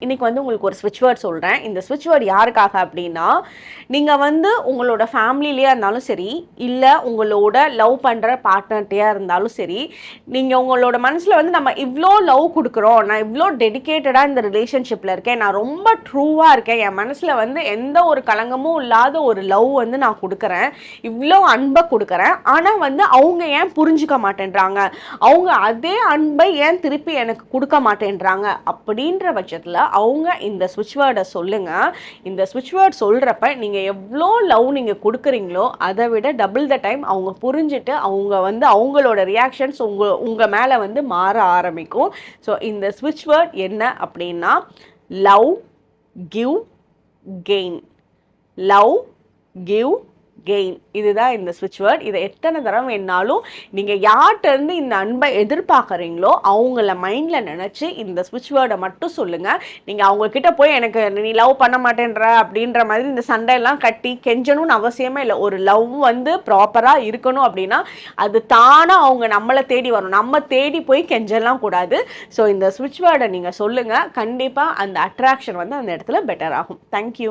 இன்னைக்கு வந்து உங்களுக்கு ஒரு ஸ்விட்ச் வேர்ட் சொல்கிறேன். இந்த ஸ்விட்ச் வேர்ட் யாருக்காக அப்படின்னா, நீங்கள் வந்து உங்களோட ஃபேமிலிலேயே இருந்தாலும் சரி, இல்லை உங்களோட லவ் பண்ணுற பார்ட்னர்கிட்டயா இருந்தாலும் சரி, நீங்கள் உங்களோட மனசில் வந்து நம்ம இவ்வளோ லவ் கொடுக்குறோம், நான் இவ்வளோ டெடிக்கேட்டடாக இந்த ரிலேஷன்ஷிப்பில் இருக்கேன், நான் ரொம்ப ட்ரூவாக இருக்கேன், என் மனசில் வந்து எந்த ஒரு களங்கமும் இல்லாத ஒரு லவ் வந்து நான் கொடுக்குறேன், இவ்வளோ அன்பை கொடுக்குறேன், ஆனால் வந்து அவங்க ஏன் புரிஞ்சுக்க மாட்டேன்றாங்க, அவங்க அதே அன்பை ஏன் திருப்பி எனக்கு கொடுக்க மாட்டேன்றாங்க அப்படின்ற பட்சத்தில் அவங்க இந்த ஸ்விட்ச் வேர்டை சொல்லுங்கள். இந்த ஸ்விட்ச் வேர்ட் சொல்கிறப்ப நீங்கள் எவ்வளோ லவ் நீங்கள் கொடுக்குறீங்களோ அதை விட டபுள் த டைம் அவங்க புரிஞ்சுட்டு அவங்க வந்து அவங்களோட ரியாக்ஷன்ஸ் உங்கள் மேலே வந்து மாற ஆரம்பிக்கும். ஸோ இந்த ஸ்விட்ச் வேர்ட் என்ன அப்படின்னா, love give gain. Love give gain, இதுதான் இந்த ஸ்விட்ச் வேர்ட். இதை எத்தனை தடவை வேணாலும் நீங்கள் யார்கிட்டருந்து இந்த அன்பை எதிர்பார்க்குறீங்களோ அவங்கள மைண்டில் நினச்சி இந்த ஸ்விட்ச் வேர்டை மட்டும் சொல்லுங்கள். நீங்கள் அவங்கக்கிட்ட போய் எனக்கு நீ லவ் பண்ண மாட்டேன்ற அப்படின்ற மாதிரி இந்த சண்டையெல்லாம் கட்டி கெஞ்சணும்னு அவசியமே இல்லை. ஒரு லவ் வந்து ப்ராப்பராக இருக்கணும் அப்படின்னா அது தானாக அவங்க நம்மளை தேடி வரும், நம்ம தேடி போய் கெஞ்சலாம் கூடாது. ஸோ இந்த ஸ்விட்ச் வேர்டை நீங்கள் சொல்லுங்கள், கண்டிப்பாக அந்த அட்ராக்ஷன் வந்து அந்த இடத்துல பெட்டர் ஆகும். தேங்க்யூ.